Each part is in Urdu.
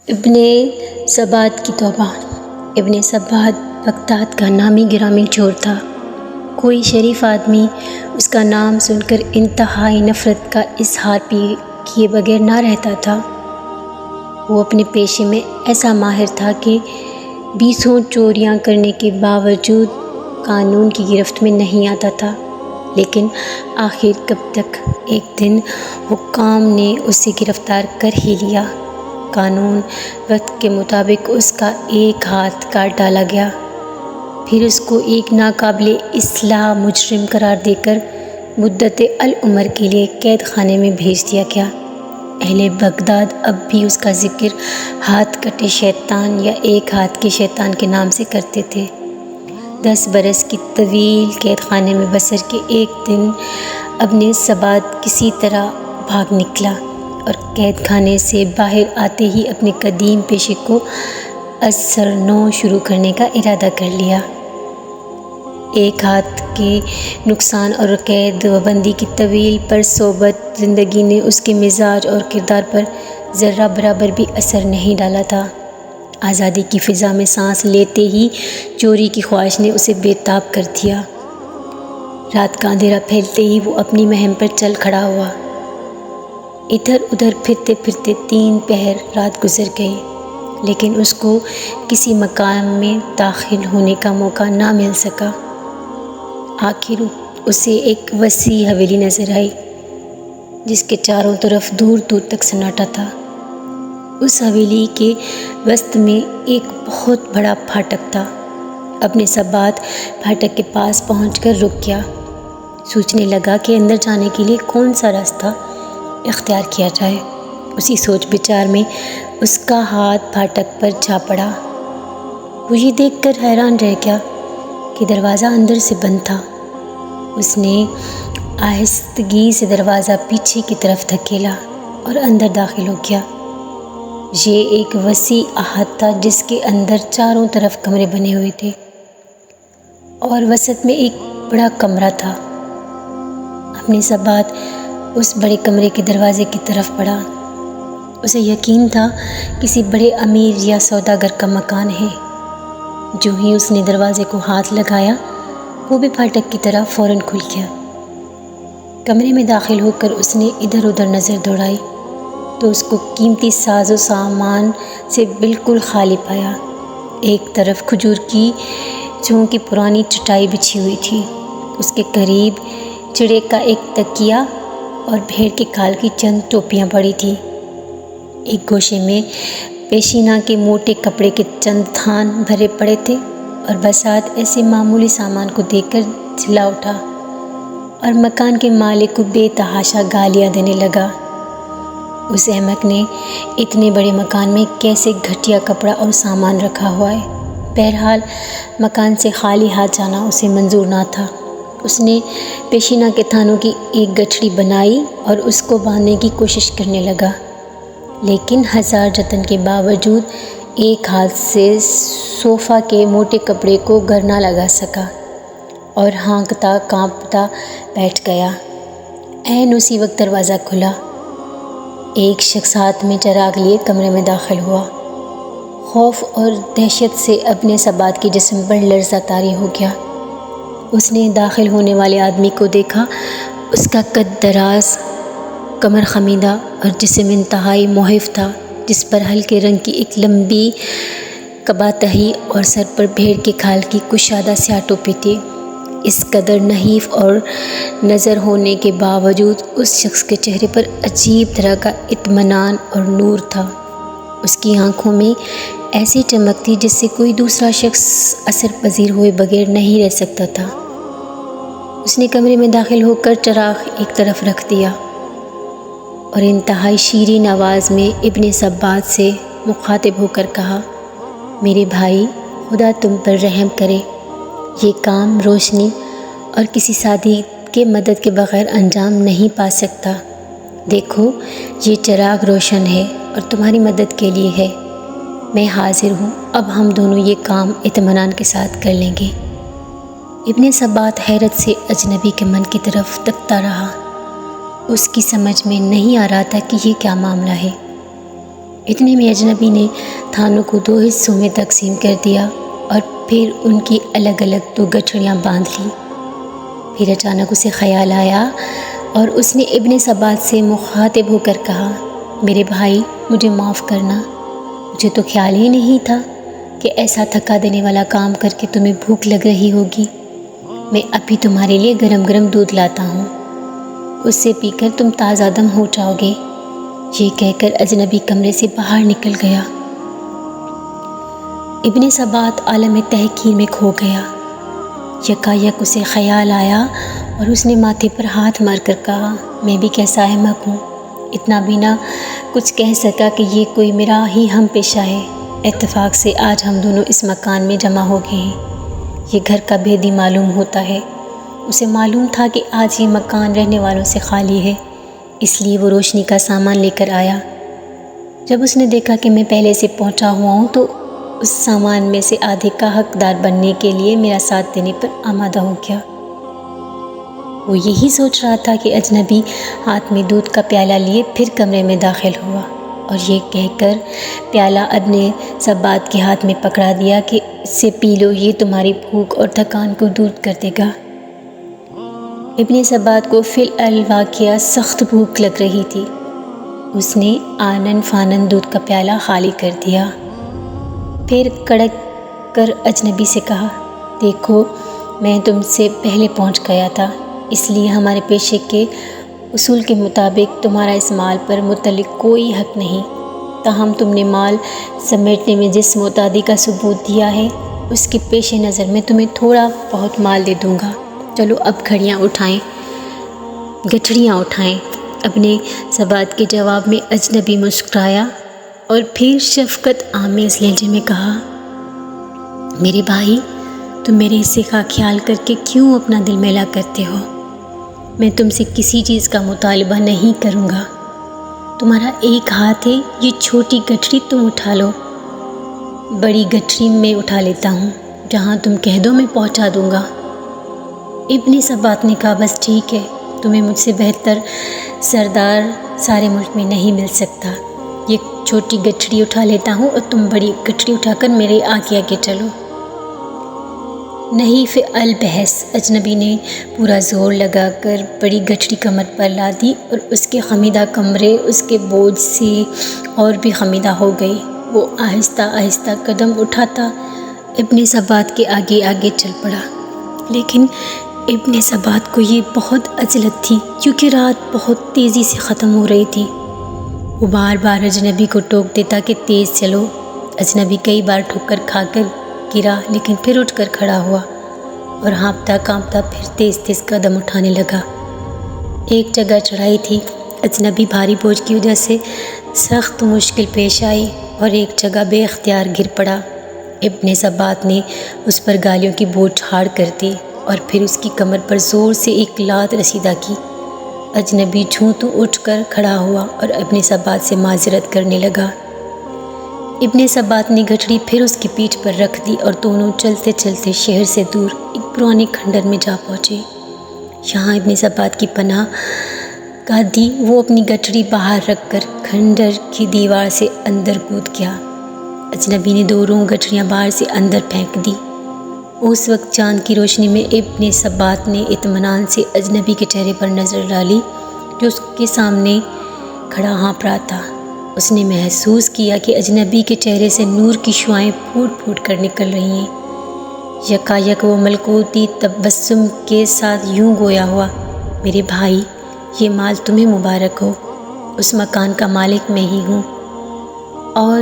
ابن سبات کی توبہ۔ ابن سبات بغداد کا نامی گرامی چور تھا۔ کوئی شریف آدمی اس کا نام سن کر انتہائی نفرت کا اظہار کیے بغیر نہ رہتا تھا۔ وہ اپنے پیشے میں ایسا ماہر تھا کہ 20 چوریاں کرنے کے باوجود قانون کی گرفت میں نہیں آتا تھا، لیکن آخر کب تک ایک دن حکام نے اسے گرفتار کر ہی لیا۔ قانون وقت کے مطابق اس کا ایک ہاتھ کاٹ ڈالا گیا، پھر اس کو ایک ناقابل اصلاح مجرم قرار دے کر مدت العمر کے لیے قید خانے میں بھیج دیا گیا۔ اہل بغداد اب بھی اس کا ذکر ہاتھ کٹے شیطان یا ایک ہاتھ کے شیطان کے نام سے کرتے تھے۔ 10 برس کی طویل قید خانے میں بسر کے ایک دن ابن سبات کسی طرح بھاگ نکلا اور قید خانے سے باہر آتے ہی اپنے قدیم پیشے کو از سر نو شروع کرنے کا ارادہ کر لیا۔ ایک ہاتھ کے نقصان اور قید و بندی کی طویل پر صحبت زندگی نے اس کے مزاج اور کردار پر ذرہ برابر بھی اثر نہیں ڈالا تھا۔ آزادی کی فضا میں سانس لیتے ہی چوری کی خواہش نے اسے بے تاب کر دیا۔ رات کا اندھیرا پھیلتے ہی وہ اپنی مہم پر چل کھڑا ہوا۔ ادھر ادھر پھرتے پھرتے 3 پہر رات گزر گئی، لیکن اس کو کسی مکان میں داخل ہونے کا موقع نہ مل سکا۔ آخر اسے ایک وسیع حویلی نظر آئی جس کے چاروں طرف دور دور تک سناٹا تھا۔ اس حویلی کے وسط میں ایک بہت بڑا پھاٹک تھا۔ ابن سبات پھاٹک کے پاس پہنچ کر رک گیا۔ سوچنے لگا کہ اندر جانے کے لیے کون سا راستہ اختیار کیا جائے۔ اسی سوچ بچار میں اس کا ہاتھ پھاٹک پر جا پڑا۔ وہ یہ دیکھ کر حیران رہ گیا کہ دروازہ اندر سے بند تھا۔ اس نے آہستگی سے دروازہ پیچھے کی طرف دھکیلا اور اندر داخل ہو گیا۔ یہ ایک وسیع احاطہ تھا جس کے اندر چاروں طرف کمرے بنے ہوئے تھے اور وسط میں ایک بڑا کمرہ تھا۔ ابن سبات اس بڑے کمرے کے دروازے کی طرف بڑھا۔ اسے یقین تھا کسی بڑے امیر یا سوداگر کا مکان ہے۔ جو ہی اس نے دروازے کو ہاتھ لگایا، وہ بھی پھاٹک کی طرح فوراً کھل گیا۔ کمرے میں داخل ہو کر اس نے ادھر ادھر نظر دوڑائی تو اس کو قیمتی ساز و سامان سے بالکل خالی پایا۔ ایک طرف کھجور کی جوں کی پرانی چٹائی بچھی ہوئی تھی، اس کے قریب چڑے کا ایک تکیہ اور بھیڑ کے کھال کی چند ٹوپیاں پڑی تھیں۔ ایک گوشے میں پیشینہ کے موٹے کپڑے کے چند تھان بھرے پڑے تھے اور بساط ایسے معمولی سامان کو دیکھ کر چلا اٹھا اور مکان کے مالک کو بے تحاشا گالیاں دینے لگا۔ اس احمق نے اتنے بڑے مکان میں کیسے گھٹیا کپڑا اور سامان رکھا ہوا ہے؟ بہرحال مکان سے خالی ہاتھ جانا اسے منظور نہ تھا۔ اس نے پیشینہ کے تھانوں کی ایک گٹھڑی بنائی اور اس کو باندھنے کی کوشش کرنے لگا، لیکن ہزار جتن کے باوجود ایک ہاتھ سے صوفہ کے موٹے کپڑے کو گر نہ لگا سکا اور ہانکتا کانپتا بیٹھ گیا۔ عین اسی وقت دروازہ کھلا۔ ایک شخص ہاتھ میں چراغ لیے کمرے میں داخل ہوا۔ خوف اور دہشت سے ابن سبات کے جسم پر لرزہ طاری ہو گیا۔ اس نے داخل ہونے والے آدمی کو دیکھا۔ اس کا قد دراز، کمر خمیدہ اور جسم انتہائی محف تھا، جس پر ہلکے رنگ کی ایک لمبی قبا تہی اور سر پر بھیڑ کے کھال کی کشادہ سیاہ ٹوپی تھی۔ اس قدر نحیف اور نظر ہونے کے باوجود اس شخص کے چہرے پر عجیب طرح کا اطمینان اور نور تھا۔ اس کی آنکھوں میں ایسی چمک تھی جس سے کوئی دوسرا شخص اثر پذیر ہوئے بغیر نہیں رہ سکتا تھا۔ اس نے کمرے میں داخل ہو کر چراغ ایک طرف رکھ دیا اور انتہائی شیرین آواز میں ابن سبات سے مخاطب ہو کر کہا، میرے بھائی، خدا تم پر رحم کرے۔ یہ کام روشنی اور کسی ساتھی کے مدد کے بغیر انجام نہیں پا سکتا۔ دیکھو، یہ چراغ روشن ہے اور تمہاری مدد کے لیے ہے۔ میں حاضر ہوں، اب ہم دونوں یہ کام اطمینان کے ساتھ کر لیں گے۔ ابن سبات حیرت سے اجنبی کے من کی طرف تکتا رہا۔ اس کی سمجھ میں نہیں آ رہا تھا کہ یہ کیا معاملہ ہے۔ اتنے میں اجنبی نے تھانوں کو 2 حصوں میں تقسیم کر دیا اور پھر ان کی الگ الگ 2 گٹھڑیاں باندھ لیں۔ پھر اچانک اسے خیال آیا اور اس نے ابن سبات سے مخاطب ہو کر کہا، میرے بھائی، مجھے معاف کرنا، مجھے تو خیال ہی نہیں تھا کہ ایسا تھکا دینے والا کام کر کے تمہیں بھوک لگ رہی ہوگی۔ میں ابھی تمہارے لیے گرم گرم دودھ لاتا ہوں، اس سے پی کر تم تازہ دم ہو جاؤ گے۔ یہ کہہ کر اجنبی کمرے سے باہر نکل گیا۔ ابن سبات عالم تحقیر میں کھو گیا۔ یکایک اسے خیال آیا اور اس نے ماتھے پر ہاتھ مار کر کہا، میں بھی کیسا احمق ہوں، اتنا بھی نہ کچھ کہہ سکا کہ یہ کوئی میرا ہی ہم پیشہ ہے۔ اتفاق سے آج ہم دونوں اس مکان میں جمع ہو گئے ہیں۔ یہ گھر کا بھید ہی معلوم ہوتا ہے۔ اسے معلوم تھا کہ آج یہ مکان رہنے والوں سے خالی ہے، اس لیے وہ روشنی کا سامان لے کر آیا۔ جب اس نے دیکھا کہ میں پہلے سے پہنچا ہوا ہوں تو اس سامان میں سے آدھے کا حقدار بننے کے لیے میرا ساتھ دینے پر آمادہ ہو گیا۔ وہ یہی سوچ رہا تھا کہ اجنبی ہاتھ میں دودھ کا پیالہ لیے پھر کمرے میں داخل ہوا اور یہ کہہ کر پیالہ ابن سبات کے ہاتھ میں پکڑا دیا کہ اس سے پی لو، یہ تمہاری بھوک اور تھکان کو دور کر دے گا۔ ابن سبات کو فی الواقعہ سخت بھوک لگ رہی تھی۔ اس نے آنن فانن دودھ کا پیالہ خالی کر دیا، پھر کڑک کر اجنبی سے کہا، دیکھو میں تم سے پہلے پہنچ گیا تھا، اس لیے ہمارے پیشے کے اصول کے مطابق تمہارا اس مال پر متعلق کوئی حق نہیں۔ تاہم تم نے مال سمیٹنے میں جس معتادی کا ثبوت دیا ہے، اس کے پیش نظر میں تمہیں تھوڑا بہت مال دے دوں گا۔ چلو اب گٹھڑیاں اٹھائیں۔ اپنے سبات کے جواب میں اجنبی مسکرایا اور پھر شفقت آمیز لہجے میں کہا، میرے بھائی، تم میرے حصے کا خیال کر کے کیوں اپنا دل میلا کرتے ہو؟ میں تم سے کسی چیز کا مطالبہ نہیں کروں گا۔ تمہارا ایک ہاتھ ہے، یہ چھوٹی گٹھڑی تم اٹھا لو، بڑی گٹھڑی میں اٹھا لیتا ہوں، جہاں تم کہہ دو میں پہنچا دوں گا۔ ابن سبات نے کہا، بس ٹھیک ہے، تمہیں مجھ سے بہتر سردار سارے ملک میں نہیں مل سکتا۔ یہ چھوٹی گٹھڑی اٹھا لیتا ہوں اور تم بڑی گٹھڑی اٹھا کر میرے آگے آگے چلو۔ نہیں فی البحث، اجنبی نے پورا زور لگا کر بڑی گٹھڑی کمر پر لا دی اور اس کے خمیدہ کمرے اس کے بوجھ سے اور بھی خمیدہ ہو گئی۔ وہ آہستہ آہستہ قدم اٹھاتا ابن سبات کے آگے آگے چل پڑا، لیکن ابن سبات کو یہ بہت عجلت تھی کیونکہ رات بہت تیزی سے ختم ہو رہی تھی۔ وہ بار بار اجنبی کو ٹوک دیتا کہ تیز چلو۔ اجنبی کئی بار ٹھوکر کھا کر گرا، لیکن پھر اٹھ کر کھڑا ہوا اور ہانپتا کانپتا پھر تیز تیز قدم اٹھانے لگا۔ ایک جگہ چڑھائی تھی، اجنبی بھاری بوجھ کی وجہ سے سخت مشکل پیش آئی اور ایک جگہ بے اختیار گر پڑا۔ ابن سبات نے اس پر گالیوں کی بوجھ جھاڑ کر دی اور پھر اس کی کمر پر زور سے ایک لات رسیدہ کی۔ اجنبی جھونتوں اٹھ کر کھڑا ہوا اور ابن سبات سے معذرت کرنے لگا۔ ابن سبات نے گٹھڑی پھر اس کی پیٹھ پر رکھ دی اور دونوں چلتے چلتے شہر سے دور ایک پرانے کھنڈر میں جا پہنچے۔ یہاں ابن سبات کی پناہ گاہ دی۔ وہ اپنی گٹھڑی باہر رکھ کر کھنڈر کی دیوار سے اندر کود گیا۔ اجنبی نے دونوں گٹھڑیاں باہر سے اندر پھینک دی۔ اس وقت چاند کی روشنی میں ابن سبات نے اطمینان سے اجنبی کے چہرے پر نظر ڈالی جو اس کے سامنے کھڑا ہانپ رہا تھا۔ اس نے محسوس کیا کہ اجنبی کے چہرے سے نور کی شعاعیں پھوٹ پھوٹ کر نکل رہی ہیں۔ یکایک وہ ملکوتی تبسم کے ساتھ یوں گویا ہوا، میرے بھائی، یہ مال تمہیں مبارک ہو، اس مکان کا مالک میں ہی ہوں اور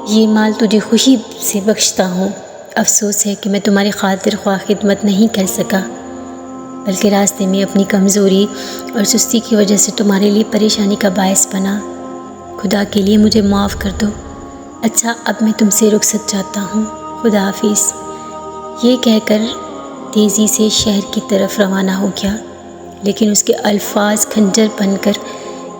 یہ مال تجھے خوشی سے بخشتا ہوں۔ افسوس ہے کہ میں تمہاری خاطر خواہ خدمت نہیں کر سکا، بلکہ راستے میں اپنی کمزوری اور سستی کی وجہ سے تمہارے لیے پریشانی کا باعث بنا۔ خدا کے لیے مجھے معاف کر دو۔ اچھا، اب میں تم سے رخصت چاہتا ہوں، خدا حافظ۔ یہ کہہ کر تیزی سے شہر کی طرف روانہ ہو گیا، لیکن اس کے الفاظ خنجر بن کر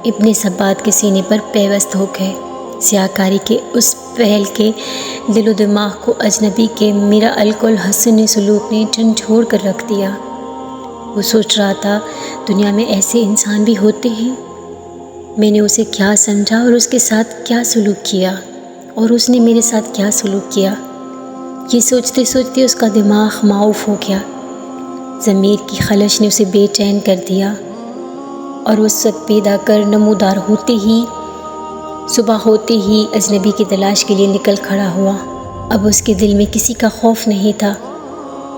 ابن سبات کے سینے پر پیوست ہو گئے۔ سیاہکاری کے اس پہل کے دل و دماغ کو اجنبی کے میرا الکل حسن سلوک نے جھنجھوڑ کر رکھ دیا۔ وہ سوچ رہا تھا، دنیا میں ایسے انسان بھی ہوتے ہیں میں نے اسے کیا سمجھا اور اس کے ساتھ کیا سلوک کیا، اور اس نے میرے ساتھ کیا سلوک کیا، یہ سوچتے سوچتے اس کا دماغ معاف ہو گیا۔ ضمیر کی خلش نے اسے بے چین کر دیا، اور وہ سگ پیدا کر نمودار ہوتے ہی، صبح ہوتے ہی اجنبی کی تلاش کے لیے نکل کھڑا ہوا۔ اب اس کے دل میں کسی کا خوف نہیں تھا،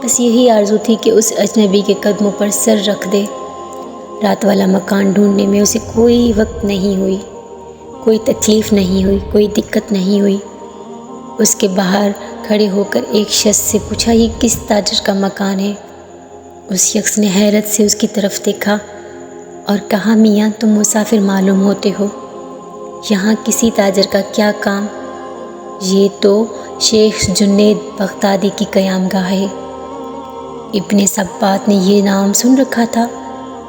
بس یہی آرزو تھی کہ اس اجنبی کے قدموں پر سر رکھ دے۔ رات والا مکان ڈھونڈنے میں اسے کوئی وقت نہیں ہوئی، کوئی تکلیف نہیں ہوئی، کوئی دقت نہیں ہوئی۔ اس کے باہر کھڑے ہو کر ایک شخص سے پوچھا، یہ کس تاجر کا مکان ہے؟ اس شخص نے حیرت سے اس کی طرف دیکھا اور کہا، میاں تم مسافر معلوم ہوتے ہو، یہاں کسی تاجر کا کیا کام؟ یہ تو شیخ جنید بغدادی کی قیامگاہ ہے۔ ابن سبات نے یہ نام سن رکھا تھا،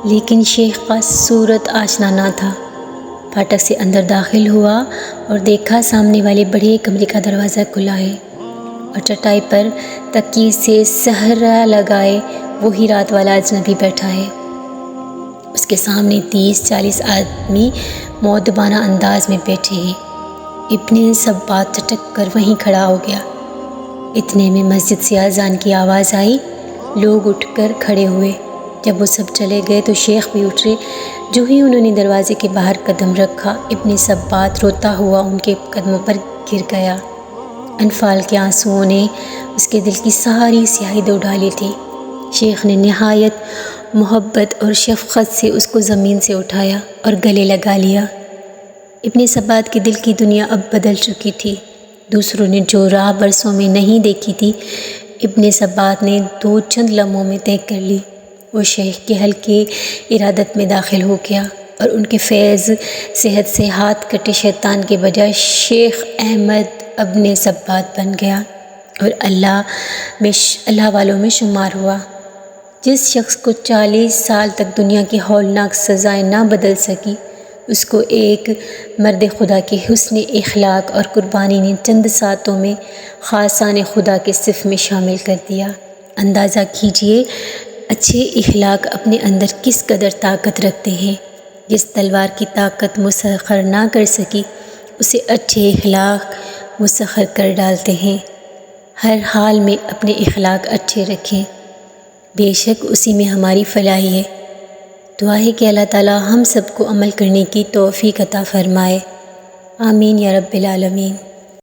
لیکن شیخ کا صورت آشنا نہ تھا۔ پھاٹک سے اندر داخل ہوا اور دیکھا سامنے والے بڑے کمرے کا دروازہ کھلا ہے، اور چٹائی پر تکیے سے سہرا لگائے وہی رات والا اجنبی بیٹھا ہے۔ اس کے سامنے 30-40 آدمی مؤدبانہ انداز میں بیٹھے ہیں۔ ابن سبات چٹک کر وہیں کھڑا ہو گیا۔ اتنے میں مسجد سے اذان کی آواز آئی، لوگ اٹھ کر کھڑے ہوئے۔ جب وہ سب چلے گئے تو شیخ بھی اٹھے۔ جو ہی انہوں نے دروازے کے باہر قدم رکھا، ابن سبات روتا ہوا ان کے قدموں پر گر گیا۔ انفعال کے آنسوؤں نے اس کے دل کی ساری سیاہی دھو ڈالی تھی۔ شیخ نے نہایت محبت اور شفقت سے اس کو زمین سے اٹھایا اور گلے لگا لیا۔ ابن سبات کے دل کی دنیا اب بدل چکی تھی۔ دوسروں نے جو راہ برسوں میں نہیں دیکھی تھی، ابن سبات نے 2 چند لمحوں میں طے کر لی۔ وہ شیخ کے حلقے ارادت میں داخل ہو گیا اور ان کے فیض صحت سے ہاتھ کٹے شیطان کے بجائے شیخ احمد ابن سبات بن گیا اور اللہ والوں میں شمار ہوا۔ جس شخص کو 40 سال تک دنیا کی ہولناک سزائیں نہ بدل سکی، اس کو ایک مرد خدا کے حسن اخلاق اور قربانی نے چند ساتوں میں خاصان خدا کے صف میں شامل کر دیا۔ اندازہ کیجئے اچھے اخلاق اپنے اندر کس قدر طاقت رکھتے ہیں۔ جس تلوار کی طاقت مسخر نہ کر سکی، اسے اچھے اخلاق مسخر کر ڈالتے ہیں۔ ہر حال میں اپنے اخلاق اچھے رکھیں، بے شک اسی میں ہماری فلاحی ہے۔ دعا ہے کہ اللہ تعالی ہم سب کو عمل کرنے کی توفیق عطا فرمائے۔ آمین یا رب العالمین۔